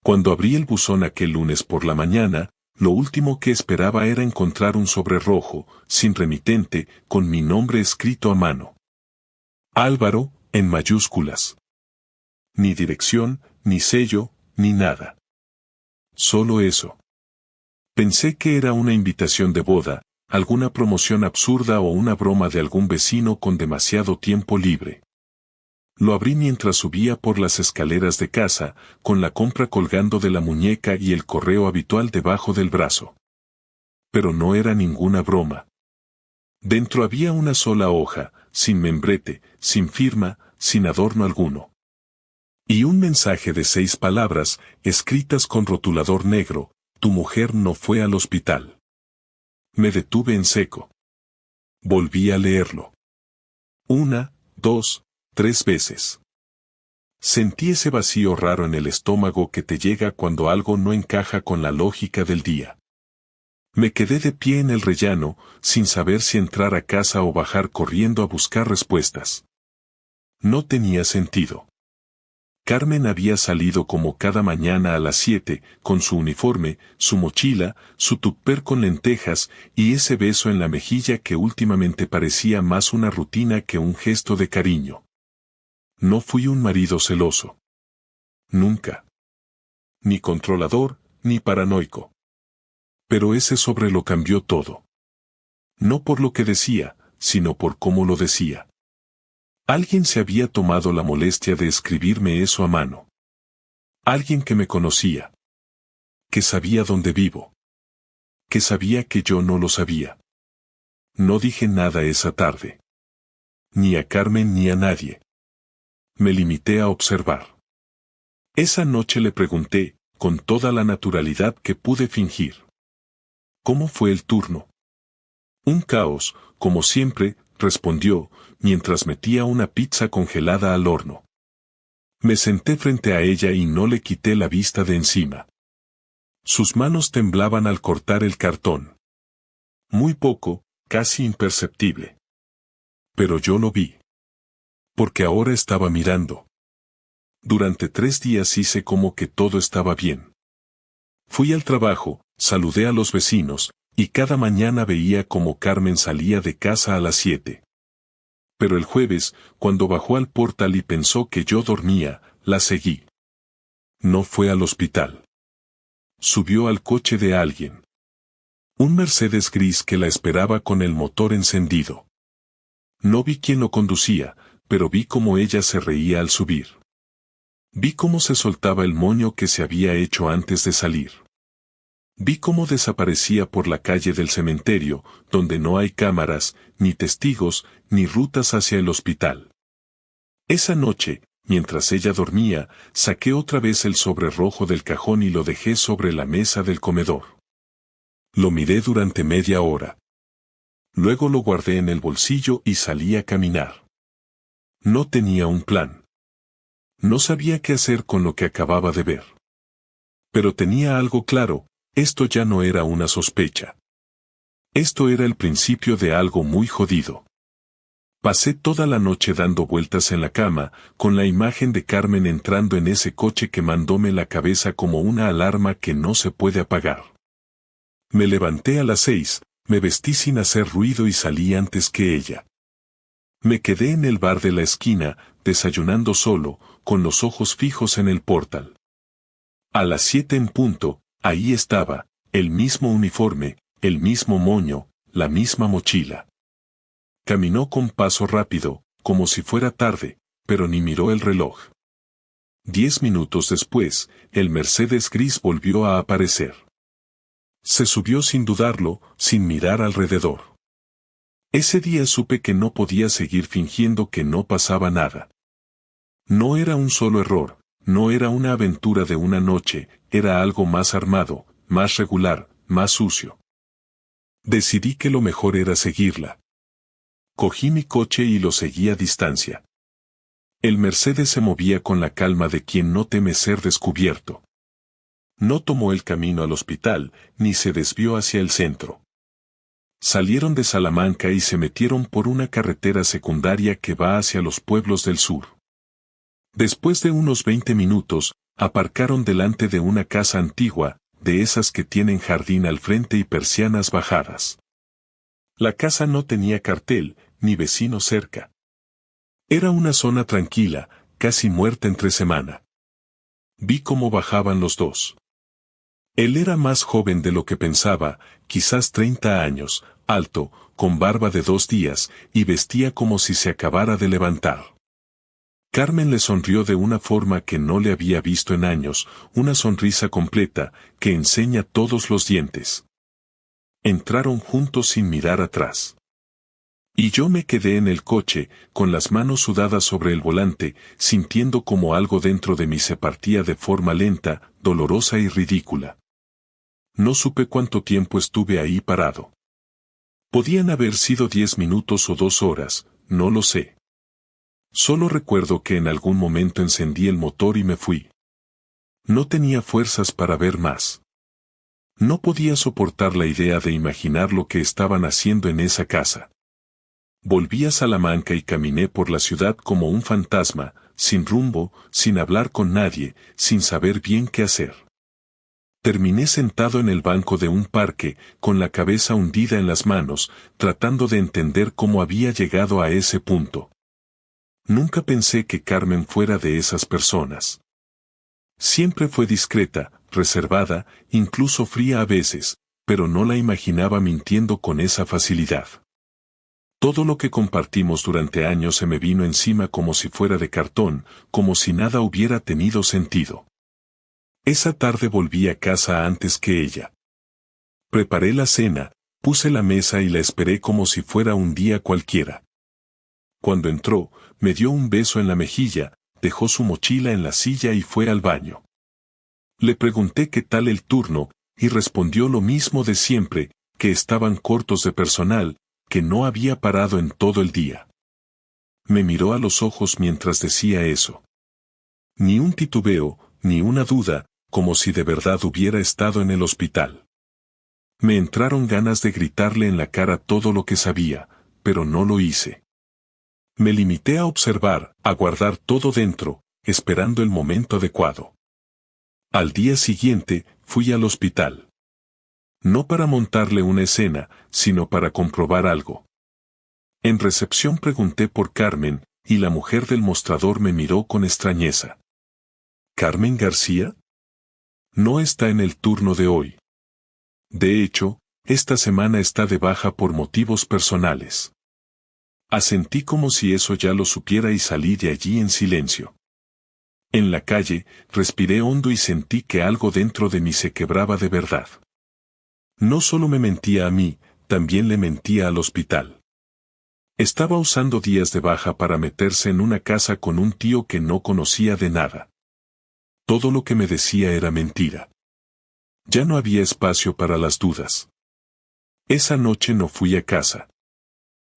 Cuando abrí el buzón aquel lunes por la mañana, lo último que esperaba era encontrar un sobre rojo, sin remitente, con mi nombre escrito a mano. Álvaro, en mayúsculas. Ni dirección, ni sello, ni nada. Solo eso. Pensé que era una invitación de boda, alguna promoción absurda o una broma de algún vecino con demasiado tiempo libre. Lo abrí mientras subía por las escaleras de casa, con la compra colgando de la muñeca y el correo habitual debajo del brazo. Pero no era ninguna broma. Dentro había una sola hoja, sin membrete, sin firma, sin adorno alguno. Y un mensaje de 6 palabras, escritas con rotulador negro: tu mujer no fue al hospital. Me detuve en seco. Volví a leerlo. 1, 2, 3 veces. Sentí ese vacío raro en el estómago que te llega cuando algo no encaja con la lógica del día. Me quedé de pie en el rellano, sin saber si entrar a casa o bajar corriendo a buscar respuestas. No tenía sentido. Carmen había salido como cada mañana a las 7, con su uniforme, su mochila, su tupper con lentejas y ese beso en la mejilla que últimamente parecía más una rutina que un gesto de cariño. No fui un marido celoso. Nunca. Ni controlador, ni paranoico. Pero ese sobre lo cambió todo. No por lo que decía, sino por cómo lo decía. Alguien se había tomado la molestia de escribirme eso a mano. Alguien que me conocía. Que sabía dónde vivo. Que sabía que yo no lo sabía. No dije nada esa tarde. Ni a Carmen ni a nadie. Me limité a observar. Esa noche le pregunté, con toda la naturalidad que pude fingir: ¿cómo fue el turno? Un caos, como siempre, respondió, mientras metía una pizza congelada al horno. Me senté frente a ella y no le quité la vista de encima. Sus manos temblaban al cortar el cartón. Muy poco, casi imperceptible. Pero yo lo vi. Porque ahora estaba mirando. Durante 3 días hice como que todo estaba bien. Fui al trabajo, saludé a los vecinos, y cada mañana veía cómo Carmen salía de casa a las 7. Pero el jueves, cuando bajó al portal y pensó que yo dormía, la seguí. No fue al hospital. Subió al coche de alguien. Un Mercedes gris que la esperaba con el motor encendido. No vi quién lo conducía, pero vi cómo ella se reía al subir. Vi cómo se soltaba el moño que se había hecho antes de salir. Vi cómo desaparecía por la calle del cementerio, donde no hay cámaras, ni testigos, ni rutas hacia el hospital. Esa noche, mientras ella dormía, saqué otra vez el sobre rojo del cajón y lo dejé sobre la mesa del comedor. Lo miré durante media hora. Luego lo guardé en el bolsillo y salí a caminar. No tenía un plan. No sabía qué hacer con lo que acababa de ver. Pero tenía algo claro: esto ya no era una sospecha. Esto era el principio de algo muy jodido. Pasé toda la noche dando vueltas en la cama, con la imagen de Carmen entrando en ese coche quemándome la cabeza como una alarma que no se puede apagar. Me levanté a las 6, me vestí sin hacer ruido y salí antes que ella. Me quedé en el bar de la esquina, desayunando solo, con los ojos fijos en el portal. A las 7 en punto, ahí estaba, el mismo uniforme, el mismo moño, la misma mochila. Caminó con paso rápido, como si fuera tarde, pero ni miró el reloj. 10 minutos después, el Mercedes gris volvió a aparecer. Se subió sin dudarlo, sin mirar alrededor. Ese día supe que no podía seguir fingiendo que no pasaba nada. No era un solo error, no era una aventura de una noche, era algo más armado, más regular, más sucio. Decidí que lo mejor era seguirla. Cogí mi coche y lo seguí a distancia. El Mercedes se movía con la calma de quien no teme ser descubierto. No tomó el camino al hospital, ni se desvió hacia el centro. Salieron de Salamanca y se metieron por una carretera secundaria que va hacia los pueblos del sur. Después de unos 20 minutos, Aparcaron delante de una casa antigua, de esas que tienen jardín al frente y persianas bajadas. La casa no tenía cartel, ni vecino cerca. Era una zona tranquila, casi muerta entre semana. Vi cómo bajaban los dos. Él era más joven de lo que pensaba, quizás 30 años, alto, con barba de 2 días, y vestía como si se acabara de levantar. Carmen le sonrió de una forma que no le había visto en años, una sonrisa completa, que enseña todos los dientes. Entraron juntos sin mirar atrás. Y yo me quedé en el coche, con las manos sudadas sobre el volante, sintiendo como algo dentro de mí se partía de forma lenta, dolorosa y ridícula. No supe cuánto tiempo estuve ahí parado. Podían haber sido 10 minutos o 2 horas, no lo sé. Solo recuerdo que en algún momento encendí el motor y me fui. No tenía fuerzas para ver más. No podía soportar la idea de imaginar lo que estaban haciendo en esa casa. Volví a Salamanca y caminé por la ciudad como un fantasma, sin rumbo, sin hablar con nadie, sin saber bien qué hacer. Terminé sentado en el banco de un parque, con la cabeza hundida en las manos, tratando de entender cómo había llegado a ese punto. Nunca pensé que Carmen fuera de esas personas. Siempre fue discreta, reservada, incluso fría a veces, pero no la imaginaba mintiendo con esa facilidad. Todo lo que compartimos durante años se me vino encima como si fuera de cartón, como si nada hubiera tenido sentido. Esa tarde volví a casa antes que ella. Preparé la cena, puse la mesa y la esperé como si fuera un día cualquiera. Cuando entró, me dio un beso en la mejilla, dejó su mochila en la silla y fue al baño. Le pregunté qué tal el turno, y respondió lo mismo de siempre, que estaban cortos de personal, que no había parado en todo el día. Me miró a los ojos mientras decía eso. Ni un titubeo, ni una duda, como si de verdad hubiera estado en el hospital. Me entraron ganas de gritarle en la cara todo lo que sabía, pero no lo hice. Me limité a observar, a guardar todo dentro, esperando el momento adecuado. Al día siguiente, fui al hospital. No para montarle una escena, sino para comprobar algo. En recepción pregunté por Carmen, y la mujer del mostrador me miró con extrañeza. ¿Carmen García? No está en el turno de hoy. De hecho, esta semana está de baja por motivos personales. Asentí como si eso ya lo supiera y salí de allí en silencio. En la calle, respiré hondo y sentí que algo dentro de mí se quebraba de verdad. No solo me mentía a mí, también le mentía al hospital. Estaba usando días de baja para meterse en una casa con un tío que no conocía de nada. Todo lo que me decía era mentira. Ya no había espacio para las dudas. Esa noche no fui a casa.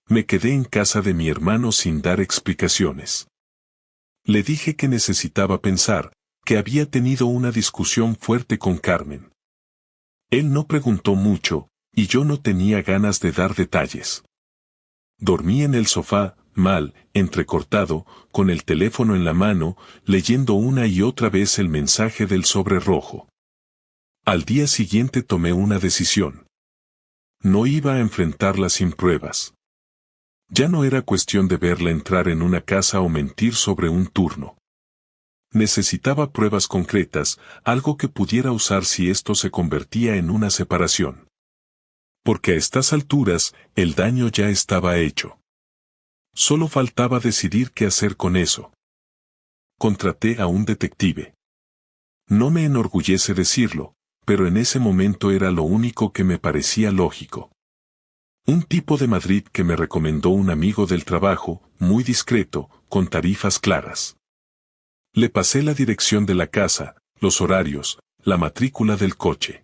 Me quedé en casa de mi hermano sin dar explicaciones. Le dije que necesitaba pensar, que había tenido una discusión fuerte con Carmen. Él no preguntó mucho, y yo no tenía ganas de dar detalles. Dormí en el sofá, mal, entrecortado, con el teléfono en la mano, leyendo una y otra vez el mensaje del sobre rojo. Al día siguiente tomé una decisión. No iba a enfrentarla sin pruebas. Ya no era cuestión de verla entrar en una casa o mentir sobre un turno. Necesitaba pruebas concretas, algo que pudiera usar si esto se convertía en una separación. Porque a estas alturas, el daño ya estaba hecho. Solo faltaba decidir qué hacer con eso. Contraté a un detective. No me enorgullece decirlo, pero en ese momento era lo único que me parecía lógico. Un tipo de Madrid que me recomendó un amigo del trabajo, muy discreto, con tarifas claras. Le pasé la dirección de la casa, los horarios, la matrícula del coche.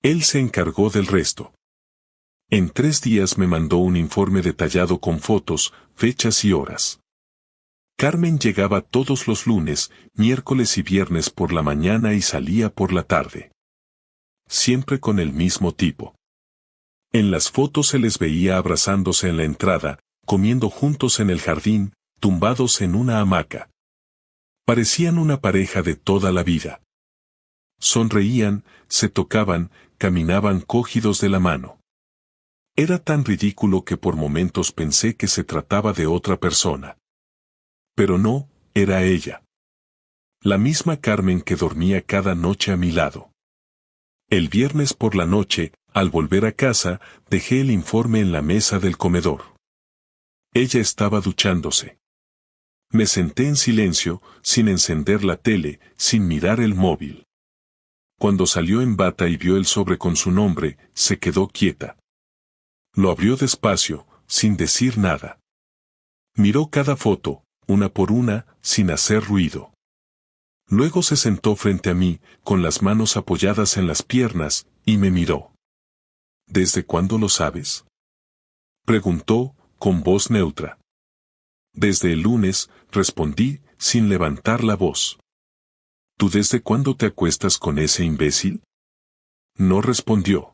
Él se encargó del resto. En 3 días me mandó un informe detallado con fotos, fechas y horas. Carmen llegaba todos los lunes, miércoles y viernes por la mañana y salía por la tarde. Siempre con el mismo tipo. En las fotos se les veía abrazándose en la entrada, comiendo juntos en el jardín, tumbados en una hamaca. Parecían una pareja de toda la vida. Sonreían, se tocaban, caminaban cogidos de la mano. Era tan ridículo que por momentos pensé que se trataba de otra persona. Pero no, era ella. La misma Carmen que dormía cada noche a mi lado. El viernes por la noche, al volver a casa, dejé el informe en la mesa del comedor. Ella estaba duchándose. Me senté en silencio, sin encender la tele, sin mirar el móvil. Cuando salió en bata y vio el sobre con su nombre, se quedó quieta. Lo abrió despacio, sin decir nada. Miró cada foto, una por una, sin hacer ruido. Luego se sentó frente a mí, con las manos apoyadas en las piernas, y me miró. ¿Desde cuándo lo sabes?, preguntó, con voz neutra. Desde el lunes, respondí, sin levantar la voz. ¿Tú desde cuándo te acuestas con ese imbécil? No respondió.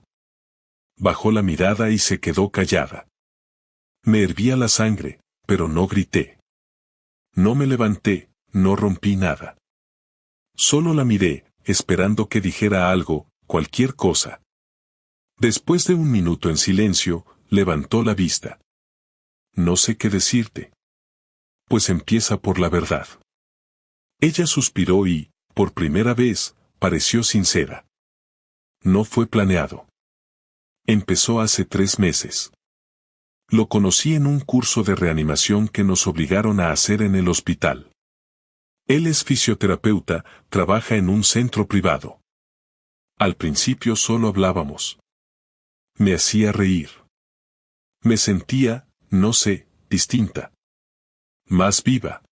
Bajó la mirada y se quedó callada. Me hervía la sangre, pero no grité. No me levanté, no rompí nada. Solo la miré, esperando que dijera algo, cualquier cosa. Después de un minuto en silencio, levantó la vista. No sé qué decirte. Pues empieza por la verdad. Ella suspiró y, por primera vez, pareció sincera. No fue planeado. Empezó hace 3 meses. Lo conocí en un curso de reanimación que nos obligaron a hacer en el hospital. Él es fisioterapeuta, trabaja en un centro privado. Al principio solo hablábamos. Me hacía reír. Me sentía, no sé, distinta. Más viva.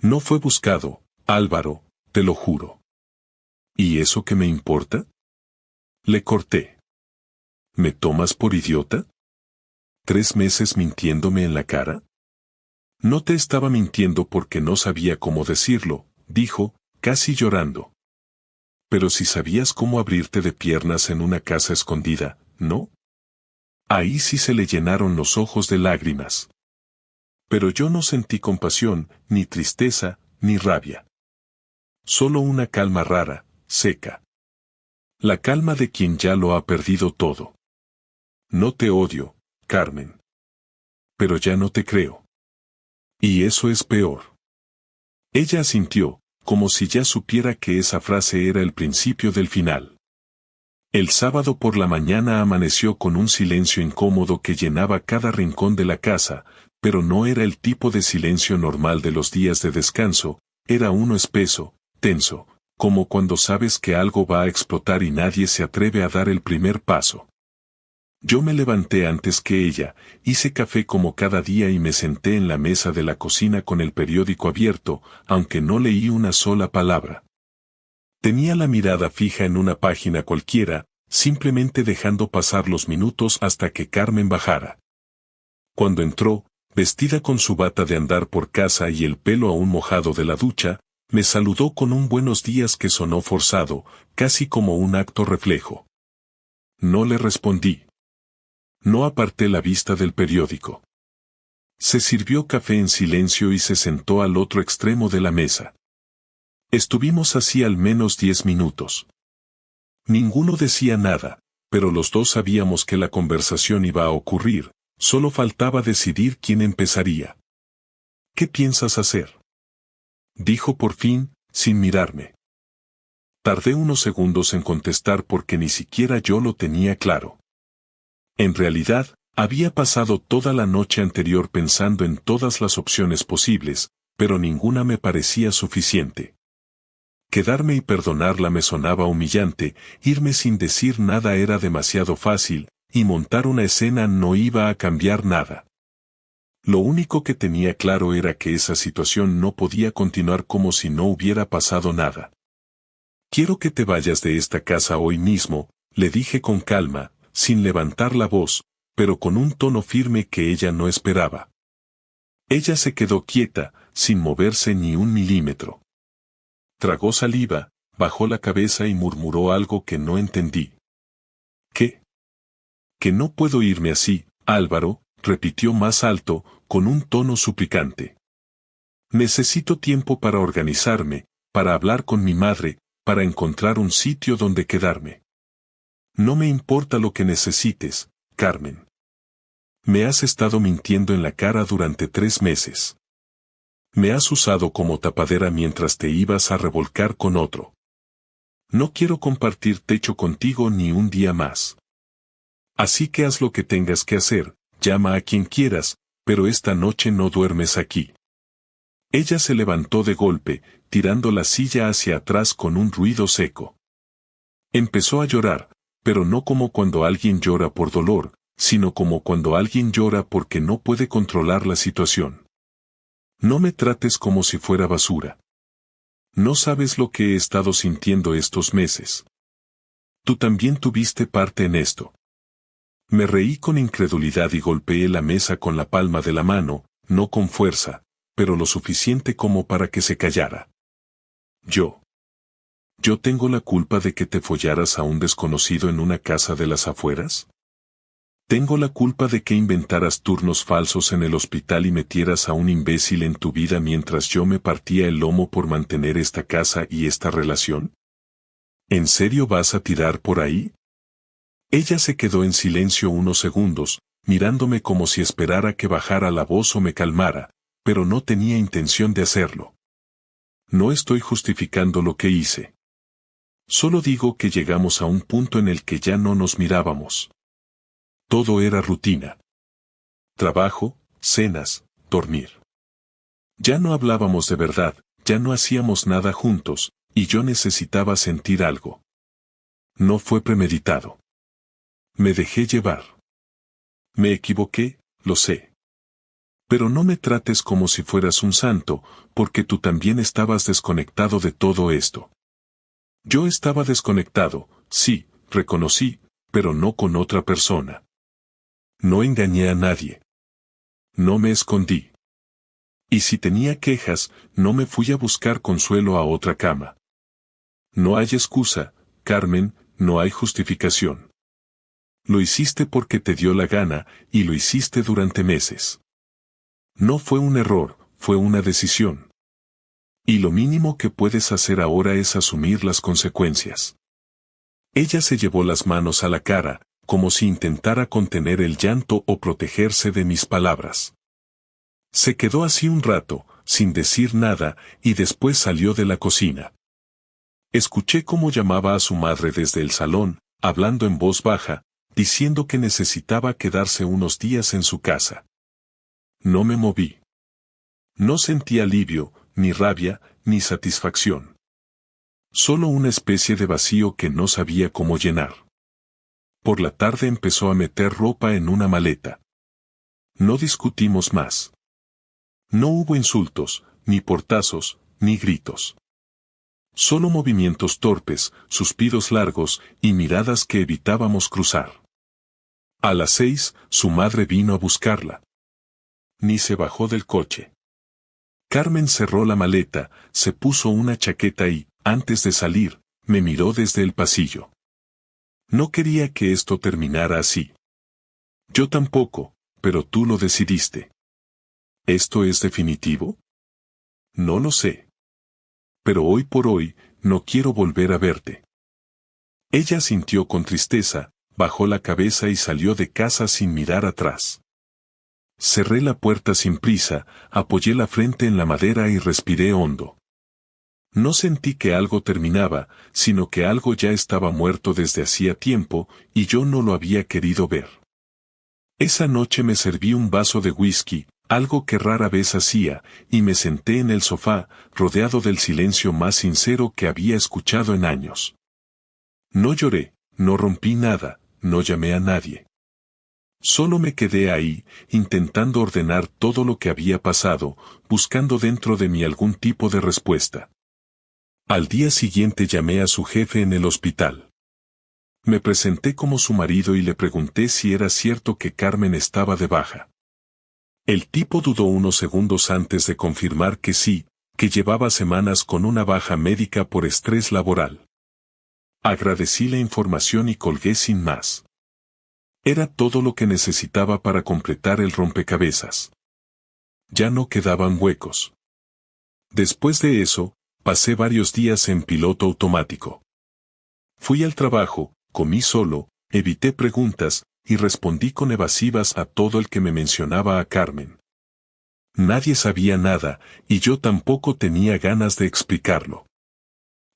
No fue buscado, Álvaro, te lo juro. ¿Y eso qué me importa? Le corté. ¿Me tomas por idiota? 3 meses mintiéndome en la cara. No te estaba mintiendo porque no sabía cómo decirlo, dijo, casi llorando. Pero si sabías cómo abrirte de piernas en una casa escondida, ¿no? Ahí sí se le llenaron los ojos de lágrimas. Pero yo no sentí compasión, ni tristeza, ni rabia. Solo una calma rara, seca. La calma de quien ya lo ha perdido todo. No te odio, Carmen. Pero ya no te creo. Y eso es peor. Ella asintió, como si ya supiera que esa frase era el principio del final. El sábado por la mañana amaneció con un silencio incómodo que llenaba cada rincón de la casa, pero no era el tipo de silencio normal de los días de descanso, era uno espeso, tenso, como cuando sabes que algo va a explotar y nadie se atreve a dar el primer paso. Yo me levanté antes que ella, hice café como cada día y me senté en la mesa de la cocina con el periódico abierto, aunque no leí una sola palabra. Tenía la mirada fija en una página cualquiera, simplemente dejando pasar los minutos hasta que Carmen bajara. Cuando entró, vestida con su bata de andar por casa y el pelo aún mojado de la ducha, me saludó con un buenos días que sonó forzado, casi como un acto reflejo. No le respondí. No aparté la vista del periódico. Se sirvió café en silencio y se sentó al otro extremo de la mesa. Estuvimos así al menos 10 minutos. Ninguno decía nada, pero los dos sabíamos que la conversación iba a ocurrir, solo faltaba decidir quién empezaría. ¿Qué piensas hacer?, dijo por fin, sin mirarme. Tardé unos segundos en contestar porque ni siquiera yo lo tenía claro. En realidad, había pasado toda la noche anterior pensando en todas las opciones posibles, pero ninguna me parecía suficiente. Quedarme y perdonarla me sonaba humillante, irme sin decir nada era demasiado fácil, y montar una escena no iba a cambiar nada. Lo único que tenía claro era que esa situación no podía continuar como si no hubiera pasado nada. Quiero que te vayas de esta casa hoy mismo, le dije con calma, sin levantar la voz, pero con un tono firme que ella no esperaba. Ella se quedó quieta, sin moverse ni un milímetro. Tragó saliva, bajó la cabeza y murmuró algo que no entendí. ¿Qué? Que no puedo irme así, Álvaro, repitió más alto, con un tono suplicante. Necesito tiempo para organizarme, para hablar con mi madre, para encontrar un sitio donde quedarme. No me importa lo que necesites, Carmen. Me has estado mintiendo en la cara durante 3 meses. Me has usado como tapadera mientras te ibas a revolcar con otro. No quiero compartir techo contigo ni un día más. Así que haz lo que tengas que hacer, llama a quien quieras, pero esta noche no duermes aquí. Ella se levantó de golpe, tirando la silla hacia atrás con un ruido seco. Empezó a llorar, pero no como cuando alguien llora por dolor, sino como cuando alguien llora porque no puede controlar la situación. No me trates como si fuera basura. No sabes lo que he estado sintiendo estos meses. Tú también tuviste parte en esto. Me reí con incredulidad y golpeé la mesa con la palma de la mano, no con fuerza, pero lo suficiente como para que se callara. Yo tengo la culpa de que te follaras a un desconocido en una casa de las afueras. ¿Tengo la culpa de que inventaras turnos falsos en el hospital y metieras a un imbécil en tu vida mientras yo me partía el lomo por mantener esta casa y esta relación? ¿En serio vas a tirar por ahí? Ella se quedó en silencio unos segundos, mirándome como si esperara que bajara la voz o me calmara, pero no tenía intención de hacerlo. No estoy justificando lo que hice. Solo digo que llegamos a un punto en el que ya no nos mirábamos. Todo era rutina. Trabajo, cenas, dormir. Ya no hablábamos de verdad, ya no hacíamos nada juntos, y yo necesitaba sentir algo. No fue premeditado. Me dejé llevar. Me equivoqué, lo sé. Pero no me trates como si fueras un santo, porque tú también estabas desconectado de todo esto. Yo estaba desconectado, sí, reconocí, pero no con otra persona. No engañé a nadie. No me escondí. Y si tenía quejas, no me fui a buscar consuelo a otra cama. No hay excusa, Carmen, no hay justificación. Lo hiciste porque te dio la gana, y lo hiciste durante meses. No fue un error, fue una decisión. Y lo mínimo que puedes hacer ahora es asumir las consecuencias. Ella se llevó las manos a la cara, como si intentara contener el llanto o protegerse de mis palabras. Se quedó así un rato, sin decir nada, y después salió de la cocina. Escuché cómo llamaba a su madre desde el salón, hablando en voz baja, diciendo que necesitaba quedarse unos días en su casa. No me moví. No sentí alivio, ni rabia, ni satisfacción. Solo una especie de vacío que no sabía cómo llenar. Por la tarde empezó a meter ropa en una maleta. No discutimos más. No hubo insultos, ni portazos, ni gritos. Solo movimientos torpes, suspiros largos y miradas que evitábamos cruzar. A las 6, su madre vino a buscarla. Ni se bajó del coche. Carmen cerró la maleta, se puso una chaqueta y, antes de salir, me miró desde el pasillo. No quería que esto terminara así. Yo tampoco, pero tú lo decidiste. ¿Esto es definitivo? No lo sé. Pero hoy por hoy, no quiero volver a verte. Ella sintió con tristeza, bajó la cabeza y salió de casa sin mirar atrás. Cerré la puerta sin prisa, apoyé la frente en la madera y respiré hondo. No sentí que algo terminaba, sino que algo ya estaba muerto desde hacía tiempo, y yo no lo había querido ver. Esa noche me serví un vaso de whisky, algo que rara vez hacía, y me senté en el sofá, rodeado del silencio más sincero que había escuchado en años. No lloré, no rompí nada, no llamé a nadie. Solo me quedé ahí, intentando ordenar todo lo que había pasado, buscando dentro de mí algún tipo de respuesta. Al día siguiente llamé a su jefe en el hospital. Me presenté como su marido y le pregunté si era cierto que Carmen estaba de baja. El tipo dudó unos segundos antes de confirmar que sí, que llevaba semanas con una baja médica por estrés laboral. Agradecí la información y colgué sin más. Era todo lo que necesitaba para completar el rompecabezas. Ya no quedaban huecos. Después de eso, pasé varios días en piloto automático. Fui al trabajo, comí solo, evité preguntas, y respondí con evasivas a todo el que me mencionaba a Carmen. Nadie sabía nada, y yo tampoco tenía ganas de explicarlo.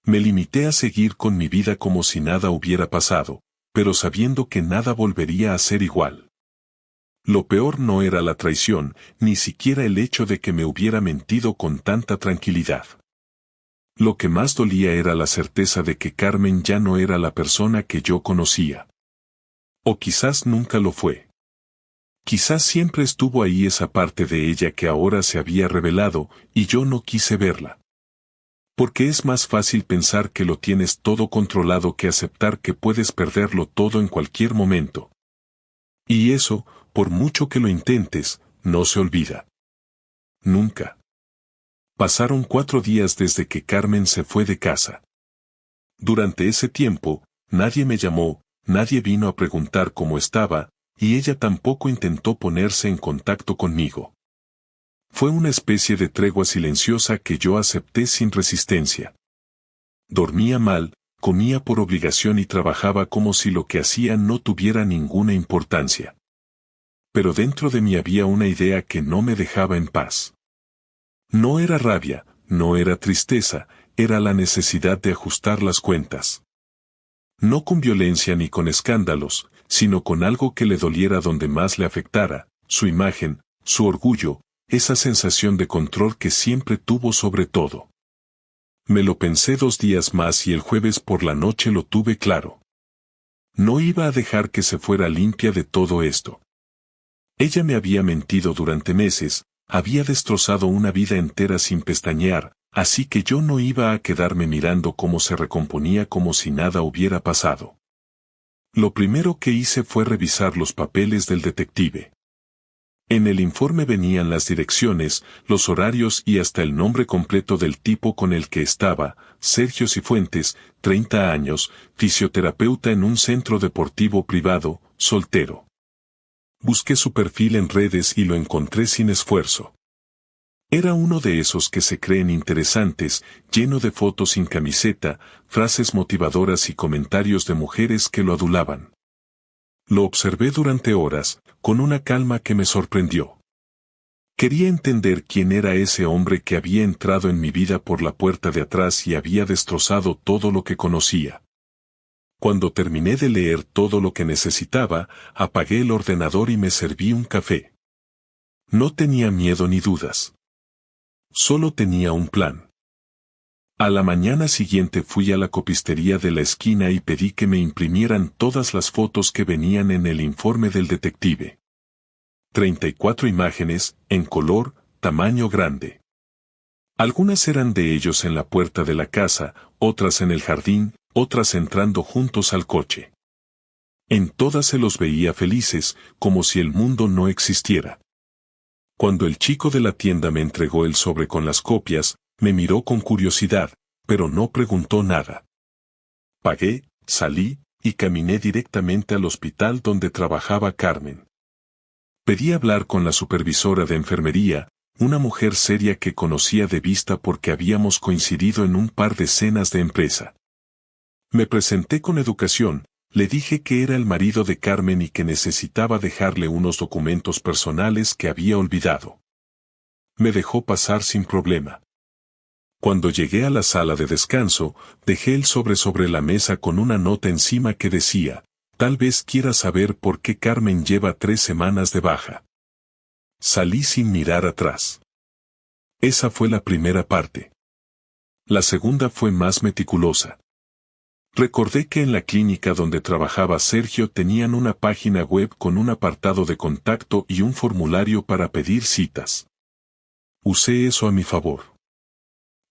Me limité a seguir con mi vida como si nada hubiera pasado, pero sabiendo que nada volvería a ser igual. Lo peor no era la traición, ni siquiera el hecho de que me hubiera mentido con tanta tranquilidad. Lo que más dolía era la certeza de que Carmen ya no era la persona que yo conocía. O quizás nunca lo fue. Quizás siempre estuvo ahí esa parte de ella que ahora se había revelado, y yo no quise verla. Porque es más fácil pensar que lo tienes todo controlado que aceptar que puedes perderlo todo en cualquier momento. Y eso, por mucho que lo intentes, no se olvida. Nunca. Pasaron 4 días desde que Carmen se fue de casa. Durante ese tiempo, nadie me llamó, nadie vino a preguntar cómo estaba, y ella tampoco intentó ponerse en contacto conmigo. Fue una especie de tregua silenciosa que yo acepté sin resistencia. Dormía mal, comía por obligación y trabajaba como si lo que hacía no tuviera ninguna importancia. Pero dentro de mí había una idea que no me dejaba en paz. No era rabia, no era tristeza, era la necesidad de ajustar las cuentas. No con violencia ni con escándalos, sino con algo que le doliera donde más le afectara, su imagen, su orgullo, esa sensación de control que siempre tuvo sobre todo. Me lo pensé 2 días más y el jueves por la noche lo tuve claro. No iba a dejar que se fuera limpia de todo esto. Ella me había mentido durante meses, había destrozado una vida entera sin pestañear, así que yo no iba a quedarme mirando cómo se recomponía como si nada hubiera pasado. Lo primero que hice fue revisar los papeles del detective. En el informe venían las direcciones, los horarios y hasta el nombre completo del tipo con el que estaba, Sergio Cifuentes, 30 años, fisioterapeuta en un centro deportivo privado, soltero. Busqué su perfil en redes y lo encontré sin esfuerzo. Era uno de esos que se creen interesantes, lleno de fotos sin camiseta, frases motivadoras y comentarios de mujeres que lo adulaban. Lo observé durante horas, con una calma que me sorprendió. Quería entender quién era ese hombre que había entrado en mi vida por la puerta de atrás y había destrozado todo lo que conocía. Cuando terminé de leer todo lo que necesitaba, apagué el ordenador y me serví un café. No tenía miedo ni dudas. Solo tenía un plan. A la mañana siguiente fui a la copistería de la esquina y pedí que me imprimieran todas las fotos que venían en el informe del detective. 34 imágenes, en color, tamaño grande. Algunas eran de ellos en la puerta de la casa, otras en el jardín, otras entrando juntos al coche. En todas se los veía felices, como si el mundo no existiera. Cuando el chico de la tienda me entregó el sobre con las copias, me miró con curiosidad, pero no preguntó nada. Pagué, salí, y caminé directamente al hospital donde trabajaba Carmen. Pedí hablar con la supervisora de enfermería, una mujer seria que conocía de vista porque habíamos coincidido en un par de cenas de empresa. Me presenté con educación, le dije que era el marido de Carmen y que necesitaba dejarle unos documentos personales que había olvidado. Me dejó pasar sin problema. Cuando llegué a la sala de descanso, dejé el sobre la mesa con una nota encima que decía, tal vez quiera saber por qué Carmen lleva 3 semanas de baja. Salí sin mirar atrás. Esa fue la primera parte. La segunda fue más meticulosa. Recordé que en la clínica donde trabajaba Sergio tenían una página web con un apartado de contacto y un formulario para pedir citas. Usé eso a mi favor.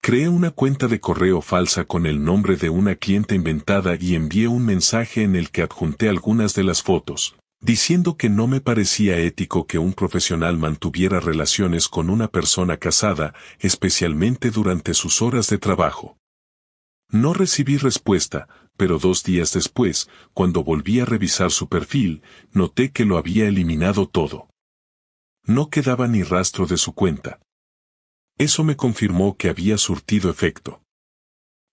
Creé una cuenta de correo falsa con el nombre de una clienta inventada y envié un mensaje en el que adjunté algunas de las fotos, diciendo que no me parecía ético que un profesional mantuviera relaciones con una persona casada, especialmente durante sus horas de trabajo. No recibí respuesta, pero 2 días después, cuando volví a revisar su perfil, noté que lo había eliminado todo. No quedaba ni rastro de su cuenta. Eso me confirmó que había surtido efecto.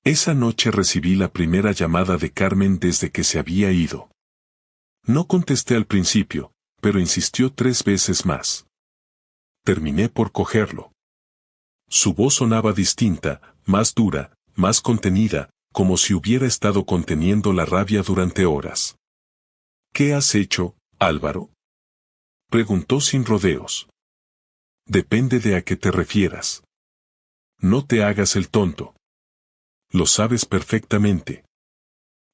Esa noche recibí la primera llamada de Carmen desde que se había ido. No contesté al principio, pero insistió 3 veces más. Terminé por cogerlo. Su voz sonaba distinta, más dura, más contenida, como si hubiera estado conteniendo la rabia durante horas. ¿Qué has hecho, Álvaro? Preguntó sin rodeos. Depende de a qué te refieras. No te hagas el tonto. Lo sabes perfectamente.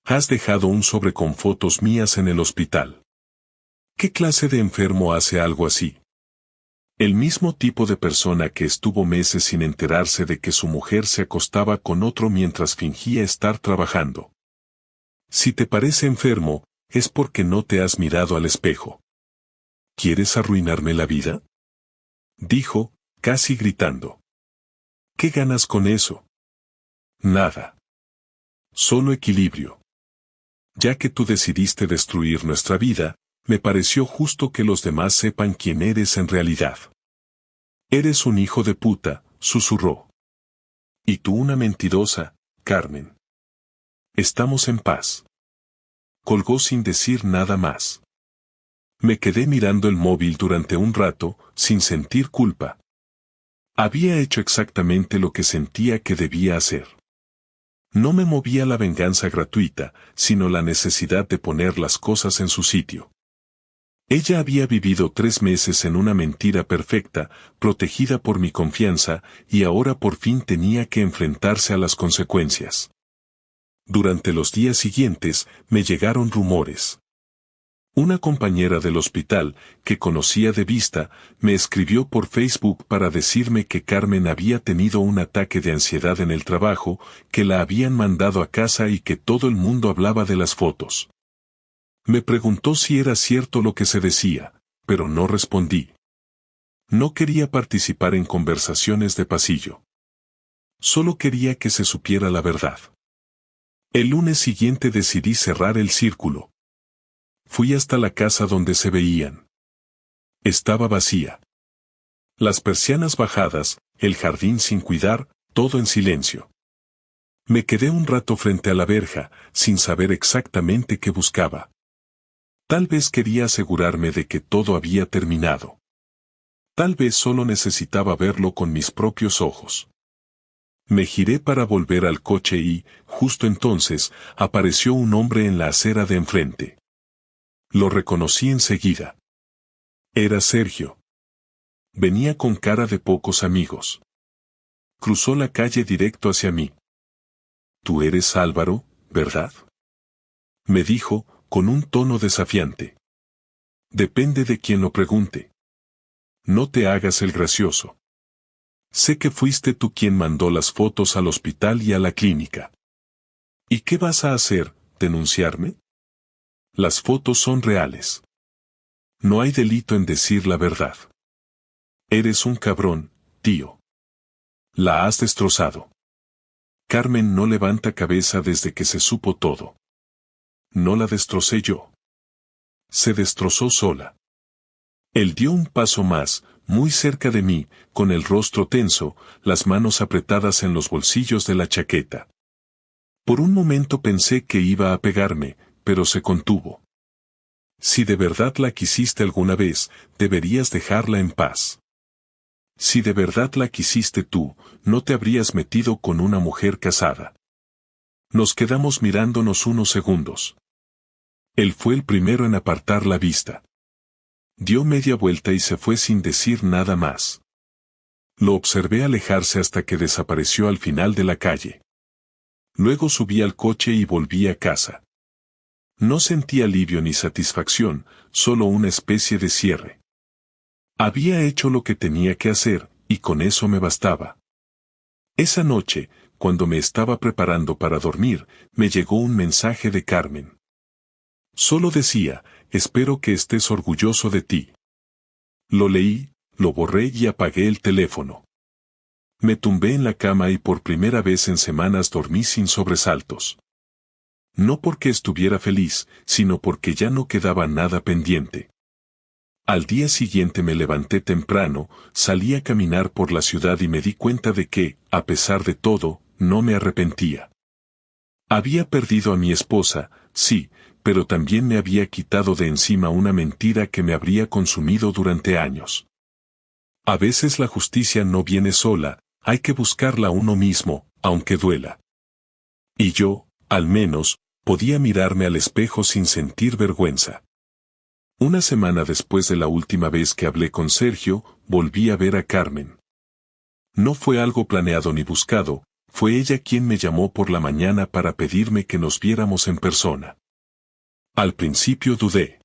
Has dejado un sobre con fotos mías en el hospital. ¿Qué clase de enfermo hace algo así? El mismo tipo de persona que estuvo meses sin enterarse de que su mujer se acostaba con otro mientras fingía estar trabajando. Si te parece enfermo, es porque no te has mirado al espejo. ¿Quieres arruinarme la vida? Dijo, casi gritando. ¿Qué ganas con eso? Nada. Solo equilibrio. Ya que tú decidiste destruir nuestra vida, me pareció justo que los demás sepan quién eres en realidad. Eres un hijo de puta, susurró. Y tú una mentirosa, Carmen. Estamos en paz. Colgó sin decir nada más. Me quedé mirando el móvil durante un rato, sin sentir culpa. Había hecho exactamente lo que sentía que debía hacer. No me movía la venganza gratuita, sino la necesidad de poner las cosas en su sitio. Ella había vivido 3 meses en una mentira perfecta, protegida por mi confianza, y ahora por fin tenía que enfrentarse a las consecuencias. Durante los días siguientes, me llegaron rumores. Una compañera del hospital, que conocía de vista, me escribió por Facebook para decirme que Carmen había tenido un ataque de ansiedad en el trabajo, que la habían mandado a casa y que todo el mundo hablaba de las fotos. Me preguntó si era cierto lo que se decía, pero no respondí. No quería participar en conversaciones de pasillo. Solo quería que se supiera la verdad. El lunes siguiente decidí cerrar el círculo. Fui hasta la casa donde se veían. Estaba vacía. Las persianas bajadas, el jardín sin cuidar, todo en silencio. Me quedé un rato frente a la verja, sin saber exactamente qué buscaba. Tal vez quería asegurarme de que todo había terminado. Tal vez solo necesitaba verlo con mis propios ojos. Me giré para volver al coche y, justo entonces, apareció un hombre en la acera de enfrente. Lo reconocí enseguida. Era Sergio. Venía con cara de pocos amigos. Cruzó la calle directo hacia mí. «Tú eres Álvaro, ¿verdad?», me dijo, con un tono desafiante. «Depende de quien lo pregunte. No te hagas el gracioso. Sé que fuiste tú quien mandó las fotos al hospital y a la clínica. ¿Y qué vas a hacer, denunciarme? Las fotos son reales. No hay delito en decir la verdad. Eres un cabrón, tío. La has destrozado. Carmen no levanta cabeza desde que se supo todo. No la destrocé yo. Se destrozó sola. Él dio un paso más, muy cerca de mí, con el rostro tenso, las manos apretadas en los bolsillos de la chaqueta. Por un momento pensé que iba a pegarme, pero se contuvo. Si de verdad la quisiste alguna vez, deberías dejarla en paz. Si de verdad la quisiste tú, no te habrías metido con una mujer casada. Nos quedamos mirándonos unos segundos. Él fue el primero en apartar la vista. Dio media vuelta y se fue sin decir nada más. Lo observé alejarse hasta que desapareció al final de la calle. Luego subí al coche y volví a casa. No sentí alivio ni satisfacción, solo una especie de cierre. Había hecho lo que tenía que hacer, y con eso me bastaba. Esa noche, cuando me estaba preparando para dormir, me llegó un mensaje de Carmen. Solo decía, espero que estés orgulloso de ti. Lo leí, lo borré y apagué el teléfono. Me tumbé en la cama y por primera vez en semanas dormí sin sobresaltos. No porque estuviera feliz, sino porque ya no quedaba nada pendiente. Al día siguiente me levanté temprano, salí a caminar por la ciudad y me di cuenta de que, a pesar de todo, no me arrepentía. Había perdido a mi esposa, sí, pero también me había quitado de encima una mentira que me habría consumido durante años. A veces la justicia no viene sola, hay que buscarla uno mismo, aunque duela. Y yo, al menos, podía mirarme al espejo sin sentir vergüenza. Una semana después de la última vez que hablé con Sergio, volví a ver a Carmen. No fue algo planeado ni buscado, fue ella quien me llamó por la mañana para pedirme que nos viéramos en persona. Al principio dudé.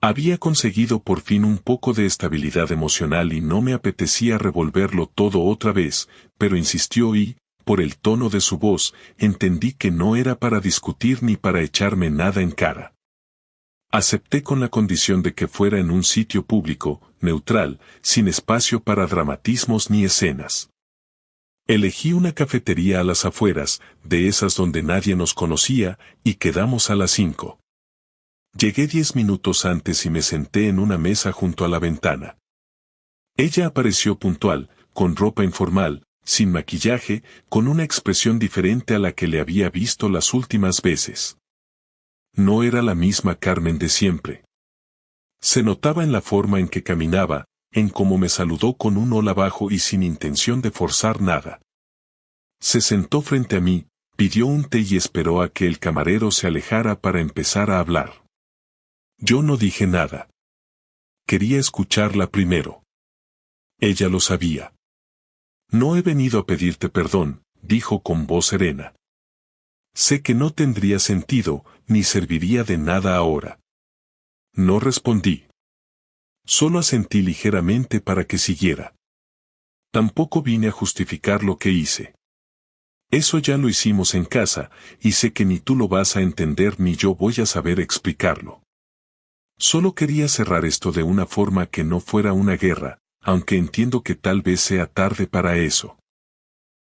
Había conseguido por fin un poco de estabilidad emocional y no me apetecía revolverlo todo otra vez, pero insistió y, por el tono de su voz, entendí que no era para discutir ni para echarme nada en cara. Acepté con la condición de que fuera en un sitio público, neutral, sin espacio para dramatismos ni escenas. Elegí una cafetería a las afueras, de esas donde nadie nos conocía, y quedamos a las 5. Llegué 10 minutos antes y me senté en una mesa junto a la ventana. Ella apareció puntual, con ropa informal, sin maquillaje, con una expresión diferente a la que le había visto las últimas veces. No era la misma Carmen de siempre. Se notaba en la forma en que caminaba, en cómo me saludó con un hola bajo y sin intención de forzar nada. Se sentó frente a mí, pidió un té y esperó a que el camarero se alejara para empezar a hablar. Yo no dije nada. Quería escucharla primero. Ella lo sabía. No he venido a pedirte perdón, dijo con voz serena. Sé que no tendría sentido, ni serviría de nada ahora. No respondí. Solo asentí ligeramente para que siguiera. Tampoco vine a justificar lo que hice. Eso ya lo hicimos en casa, y sé que ni tú lo vas a entender ni yo voy a saber explicarlo. Solo quería cerrar esto de una forma que no fuera una guerra, aunque entiendo que tal vez sea tarde para eso.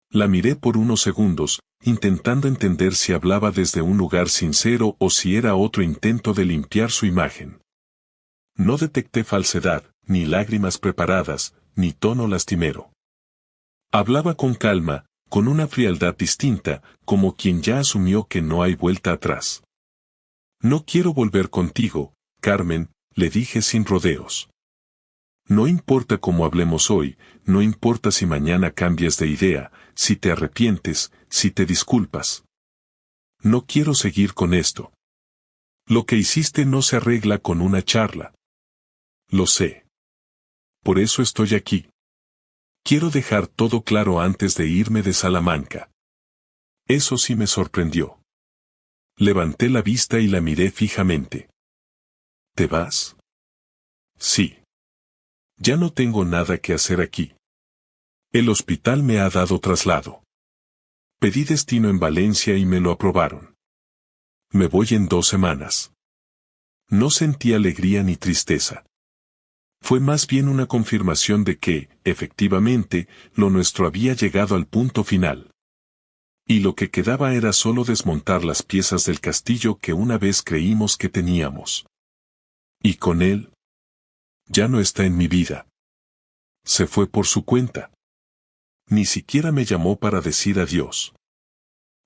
La miré por unos segundos, intentando entender si hablaba desde un lugar sincero o si era otro intento de limpiar su imagen. No detecté falsedad, ni lágrimas preparadas, ni tono lastimero. Hablaba con calma, con una frialdad distinta, como quien ya asumió que no hay vuelta atrás. No quiero volver contigo, Carmen, le dije sin rodeos. No importa cómo hablemos hoy, no importa si mañana cambias de idea, si te arrepientes, si te disculpas. No quiero seguir con esto. Lo que hiciste no se arregla con una charla. Lo sé. Por eso estoy aquí. Quiero dejar todo claro antes de irme de Salamanca. Eso sí me sorprendió. Levanté la vista y la miré fijamente. ¿Te vas? Sí. Ya no tengo nada que hacer aquí. El hospital me ha dado traslado. Pedí destino en Valencia y me lo aprobaron. Me voy en 2 semanas. No sentí alegría ni tristeza. Fue más bien una confirmación de que, efectivamente, lo nuestro había llegado al punto final. Y lo que quedaba era solo desmontar las piezas del castillo que una vez creímos que teníamos. Y con él, ya no está en mi vida. Se fue por su cuenta. Ni siquiera me llamó para decir adiós.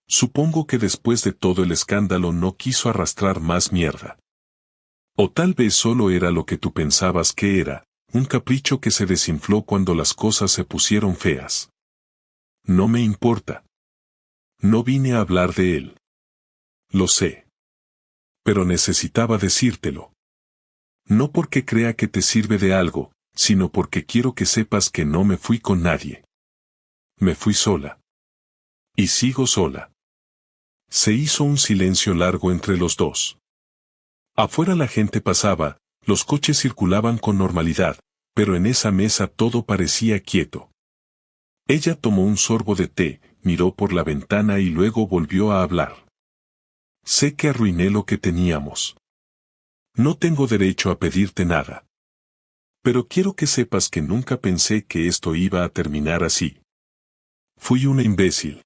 Supongo que después de todo el escándalo no quiso arrastrar más mierda. O tal vez solo era lo que tú pensabas que era, un capricho que se desinfló cuando las cosas se pusieron feas. No me importa. No vine a hablar de él. Lo sé. Pero necesitaba decírtelo. No porque crea que te sirve de algo, sino porque quiero que sepas que no me fui con nadie. Me fui sola. Y sigo sola. Se hizo un silencio largo entre los dos. Afuera la gente pasaba, los coches circulaban con normalidad, pero en esa mesa todo parecía quieto. Ella tomó un sorbo de té, miró por la ventana y luego volvió a hablar. Sé que arruiné lo que teníamos. No tengo derecho a pedirte nada. Pero quiero que sepas que nunca pensé que esto iba a terminar así. Fui una imbécil.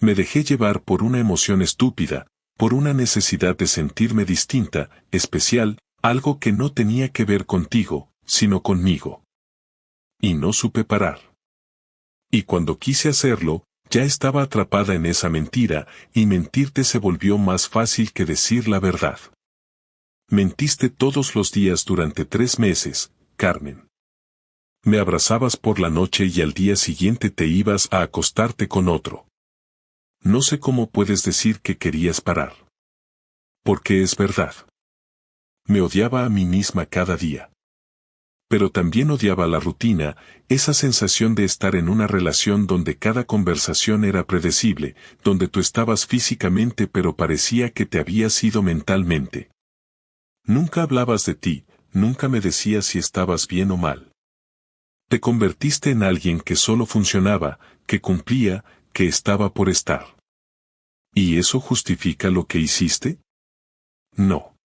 Me dejé llevar por una emoción estúpida, por una necesidad de sentirme distinta, especial, Algo que no tenía que ver contigo, sino conmigo. Y no supe parar. Y cuando quise hacerlo, ya estaba atrapada en esa mentira, y mentirte se volvió más fácil que decir la verdad. Mentiste todos los días durante 3 meses, Carmen. Me abrazabas por la noche y al día siguiente te ibas a acostarte con otro. No sé cómo puedes decir que querías parar. Porque es verdad. Me odiaba a mí misma cada día. Pero también odiaba la rutina, esa sensación de estar en una relación donde cada conversación era predecible, donde tú estabas físicamente pero parecía que te habías ido mentalmente. Nunca hablabas de ti, nunca me decías si estabas bien o mal. Te convertiste en alguien que solo funcionaba, que cumplía, que estaba por estar. ¿Y eso justifica lo que hiciste? No.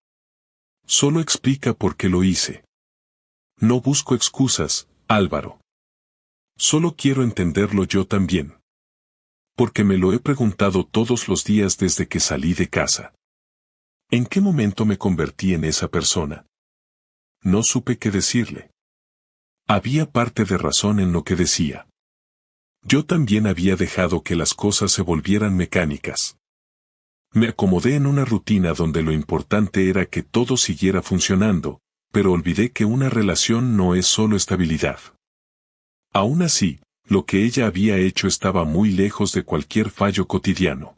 Solo explica por qué lo hice. No busco excusas, Álvaro. Solo quiero entenderlo yo también. Porque me lo he preguntado todos los días desde que salí de casa. ¿En qué momento me convertí en esa persona? No supe qué decirle. Había parte de razón en lo que decía. Yo también había dejado que las cosas se volvieran mecánicas. Me acomodé en una rutina donde lo importante era que todo siguiera funcionando, pero olvidé que una relación no es solo estabilidad. Aún así, lo que ella había hecho estaba muy lejos de cualquier fallo cotidiano.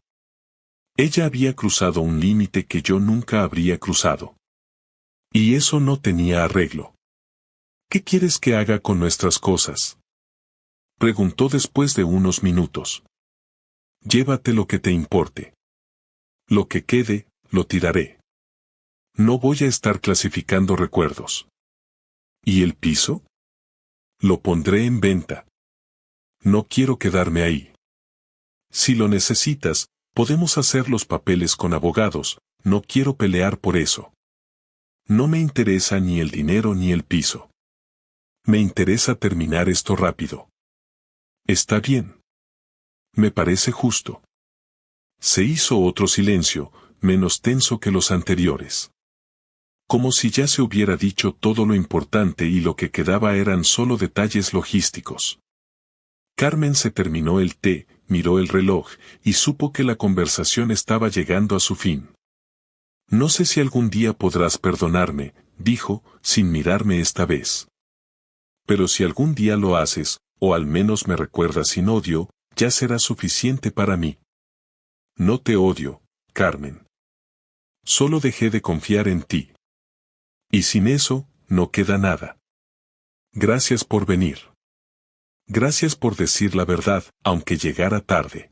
Ella había cruzado un límite que yo nunca habría cruzado. Y eso no tenía arreglo. ¿Qué quieres que haga con nuestras cosas? Preguntó después de unos minutos. Llévate lo que te importe. Lo que quede, lo tiraré. No voy a estar clasificando recuerdos. ¿Y el piso? Lo pondré en venta. No quiero quedarme ahí. Si lo necesitas, podemos hacer los papeles con abogados, no quiero pelear por eso. No me interesa ni el dinero ni el piso. Me interesa terminar esto rápido. Está bien. Me parece justo. Se hizo otro silencio, menos tenso que los anteriores. Como si ya se hubiera dicho todo lo importante y lo que quedaba eran solo detalles logísticos. Carmen se terminó el té, miró el reloj, y supo que la conversación estaba llegando a su fin. No sé si algún día podrás perdonarme, dijo, sin mirarme esta vez. Pero si algún día lo haces, o al menos me recuerdas sin odio, ya será suficiente para mí. No te odio, Carmen. Solo dejé de confiar en ti. Y sin eso, no queda nada. Gracias por venir. Gracias por decir la verdad, aunque llegara tarde.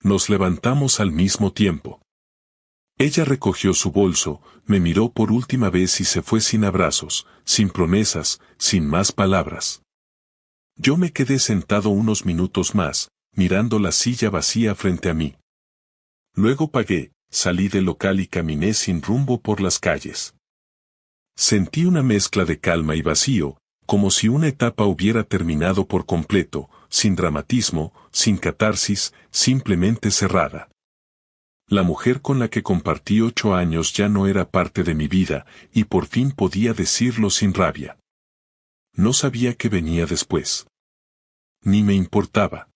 Nos levantamos al mismo tiempo. Ella recogió su bolso, me miró por última vez y se fue sin abrazos, sin promesas, sin más palabras. Yo me quedé sentado unos minutos más, mirando la silla vacía frente a mí. Luego pagué, salí del local y caminé sin rumbo por las calles. Sentí una mezcla de calma y vacío, como si una etapa hubiera terminado por completo, sin dramatismo, sin catarsis, simplemente cerrada. La mujer con la que compartí 8 años ya no era parte de mi vida, y por fin podía decirlo sin rabia. No sabía qué venía después. Ni me importaba.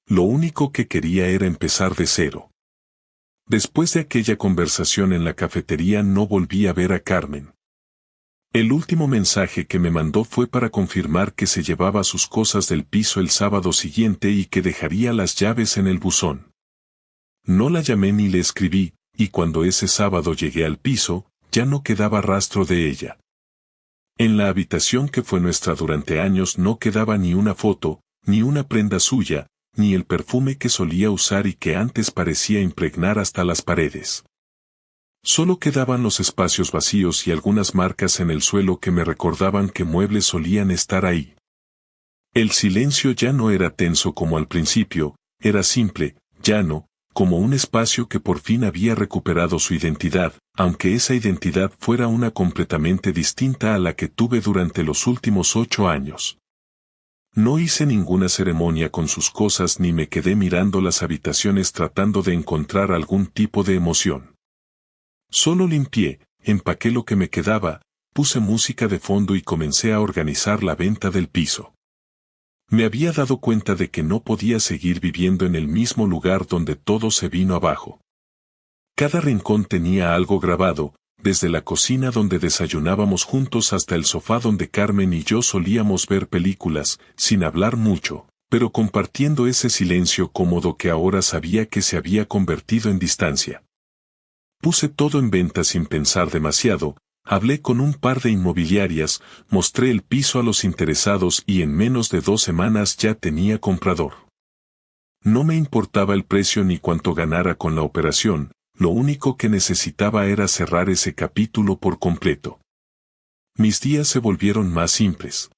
Lo único que quería era empezar de cero. Después de aquella conversación en la cafetería no volví a ver a Carmen. El último mensaje que me mandó fue para confirmar que se llevaba sus cosas del piso el sábado siguiente y que dejaría las llaves en el buzón. No la llamé ni le escribí, y cuando ese sábado llegué al piso, ya no quedaba rastro de ella. En la habitación que fue nuestra durante años no quedaba ni una foto, ni una prenda suya, ni el perfume que solía usar y que antes parecía impregnar hasta las paredes. Solo quedaban los espacios vacíos y algunas marcas en el suelo que me recordaban que muebles solían estar ahí. El silencio ya no era tenso como al principio, era simple, llano, como un espacio que por fin había recuperado su identidad, aunque esa identidad fuera una completamente distinta a la que tuve durante los últimos 8 años. No hice ninguna ceremonia con sus cosas ni me quedé mirando las habitaciones tratando de encontrar algún tipo de emoción. Solo limpié, empaqué lo que me quedaba, puse música de fondo y comencé a organizar la venta del piso. Me había dado cuenta de que no podía seguir viviendo en el mismo lugar donde todo se vino abajo. Cada rincón tenía algo grabado, desde la cocina donde desayunábamos juntos hasta el sofá donde Carmen y yo solíamos ver películas, sin hablar mucho, pero compartiendo ese silencio cómodo que ahora sabía que se había convertido en distancia. Puse todo en venta sin pensar demasiado, hablé con un par de inmobiliarias, mostré el piso a los interesados y en menos de 2 semanas ya tenía comprador. No me importaba el precio ni cuánto ganara con la operación, lo único que necesitaba era cerrar ese capítulo por completo. Mis días se volvieron más simples.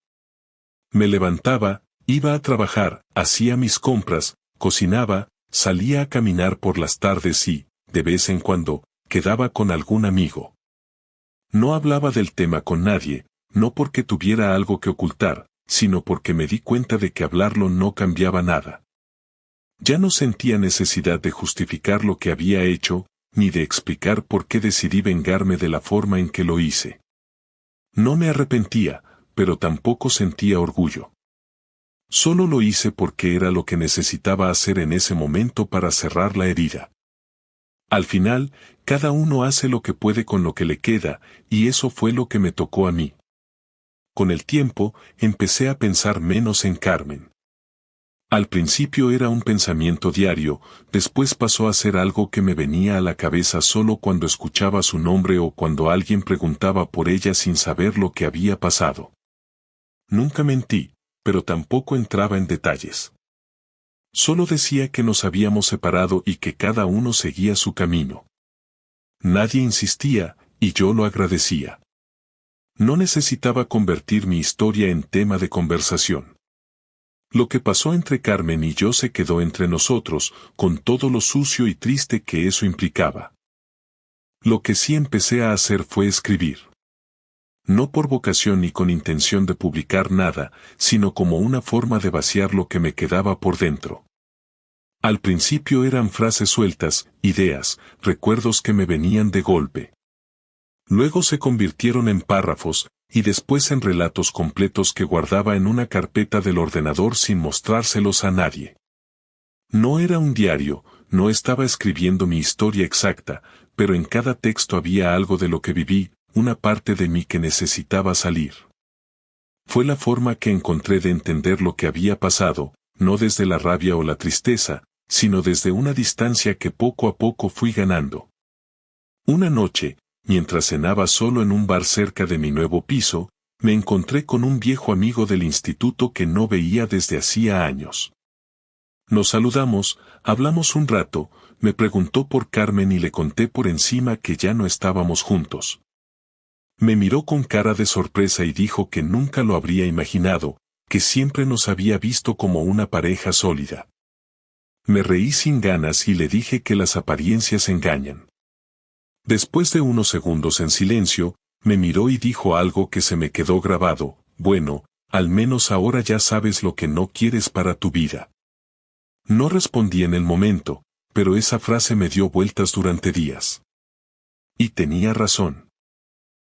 Me levantaba, iba a trabajar, hacía mis compras, cocinaba, salía a caminar por las tardes y, de vez en cuando, quedaba con algún amigo. No hablaba del tema con nadie, no porque tuviera algo que ocultar, sino porque me di cuenta de que hablarlo no cambiaba nada. Ya no sentía necesidad de justificar lo que había hecho, ni de explicar por qué decidí vengarme de la forma en que lo hice. No me arrepentía, pero tampoco sentía orgullo. Solo lo hice porque era lo que necesitaba hacer en ese momento para cerrar la herida. Al final, cada uno hace lo que puede con lo que le queda, y eso fue lo que me tocó a mí. Con el tiempo, empecé a pensar menos en Carmen. Al principio era un pensamiento diario, después pasó a ser algo que me venía a la cabeza solo cuando escuchaba su nombre o cuando alguien preguntaba por ella sin saber lo que había pasado. Nunca mentí, pero tampoco entraba en detalles. Solo decía que nos habíamos separado y que cada uno seguía su camino. Nadie insistía, y yo lo agradecía. No necesitaba convertir mi historia en tema de conversación. Lo que pasó entre Carmen y yo se quedó entre nosotros, con todo lo sucio y triste que eso implicaba. Lo que sí empecé a hacer fue escribir. No por vocación ni con intención de publicar nada, sino como una forma de vaciar lo que me quedaba por dentro. Al principio eran frases sueltas, ideas, recuerdos que me venían de golpe. Luego se convirtieron en párrafos, y después en relatos completos que guardaba en una carpeta del ordenador sin mostrárselos a nadie. No era un diario, no estaba escribiendo mi historia exacta, pero en cada texto había algo de lo que viví, una parte de mí que necesitaba salir. Fue la forma que encontré de entender lo que había pasado, no desde la rabia o la tristeza, sino desde una distancia que poco a poco fui ganando. Una noche, mientras cenaba solo en un bar cerca de mi nuevo piso, me encontré con un viejo amigo del instituto que no veía desde hacía años. Nos saludamos, hablamos un rato, me preguntó por Carmen y le conté por encima que ya no estábamos juntos. Me miró con cara de sorpresa y dijo que nunca lo habría imaginado, que siempre nos había visto como una pareja sólida. Me reí sin ganas y le dije que las apariencias engañan. Después de unos segundos en silencio, me miró y dijo algo que se me quedó grabado: bueno, al menos ahora ya sabes lo que no quieres para tu vida. No respondí en el momento, pero esa frase me dio vueltas durante días. Y tenía razón.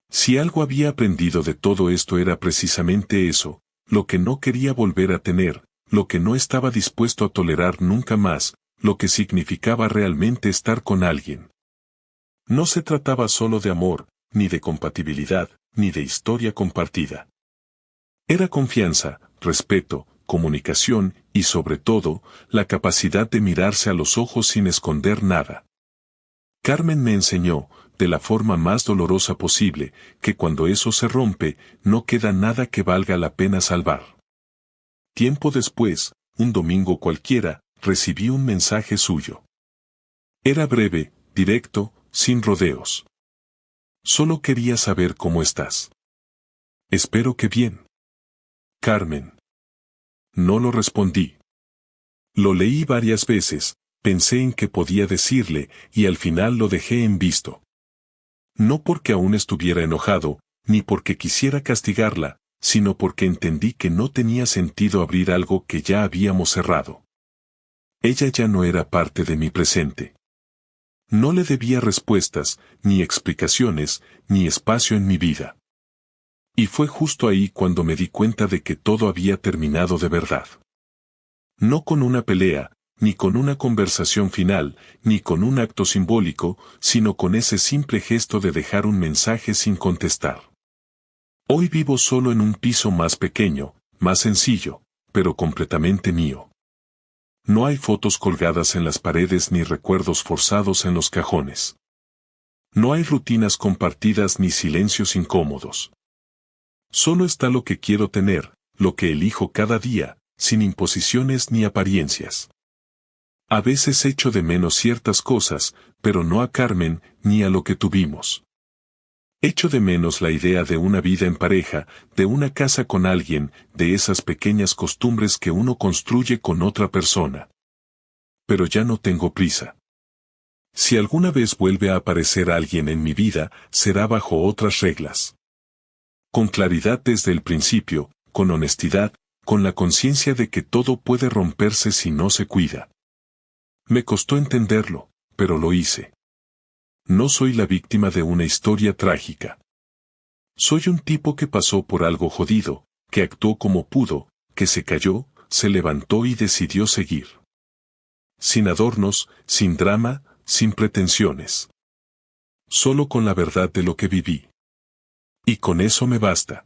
Si algo había aprendido de todo esto era precisamente eso, lo que no quería volver a tener, lo que no estaba dispuesto a tolerar nunca más, lo que significaba realmente estar con alguien. No se trataba solo de amor, ni de compatibilidad, ni de historia compartida. Era confianza, respeto, comunicación y sobre todo, la capacidad de mirarse a los ojos sin esconder nada. Carmen me enseñó, de la forma más dolorosa posible, que cuando eso se rompe, no queda nada que valga la pena salvar. Tiempo después, un domingo cualquiera, recibí un mensaje suyo. Era breve, directo, sin rodeos. Solo quería saber cómo estás. Espero que bien. Carmen. No lo respondí. Lo leí varias veces, pensé en qué podía decirle, y al final lo dejé en visto. No porque aún estuviera enojado, ni porque quisiera castigarla, sino porque entendí que no tenía sentido abrir algo que ya habíamos cerrado. Ella ya no era parte de mi presente. No le debía respuestas, ni explicaciones, ni espacio en mi vida. Y fue justo ahí cuando me di cuenta de que todo había terminado de verdad. No con una pelea, ni con una conversación final, ni con un acto simbólico, sino con ese simple gesto de dejar un mensaje sin contestar. Hoy vivo solo en un piso más pequeño, más sencillo, pero completamente mío. No hay fotos colgadas en las paredes ni recuerdos forzados en los cajones. No hay rutinas compartidas ni silencios incómodos. Solo está lo que quiero tener, lo que elijo cada día, sin imposiciones ni apariencias. A veces echo de menos ciertas cosas, pero no a Carmen ni a lo que tuvimos. Echo de menos la idea de una vida en pareja, de una casa con alguien, de esas pequeñas costumbres que uno construye con otra persona. Pero ya no tengo prisa. Si alguna vez vuelve a aparecer alguien en mi vida, será bajo otras reglas. Con claridad desde el principio, con honestidad, con la conciencia de que todo puede romperse si no se cuida. Me costó entenderlo, pero lo hice. No soy la víctima de una historia trágica. Soy un tipo que pasó por algo jodido, que actuó como pudo, que se cayó, se levantó y decidió seguir. Sin adornos, sin drama, sin pretensiones. Solo con la verdad de lo que viví. Y con eso me basta.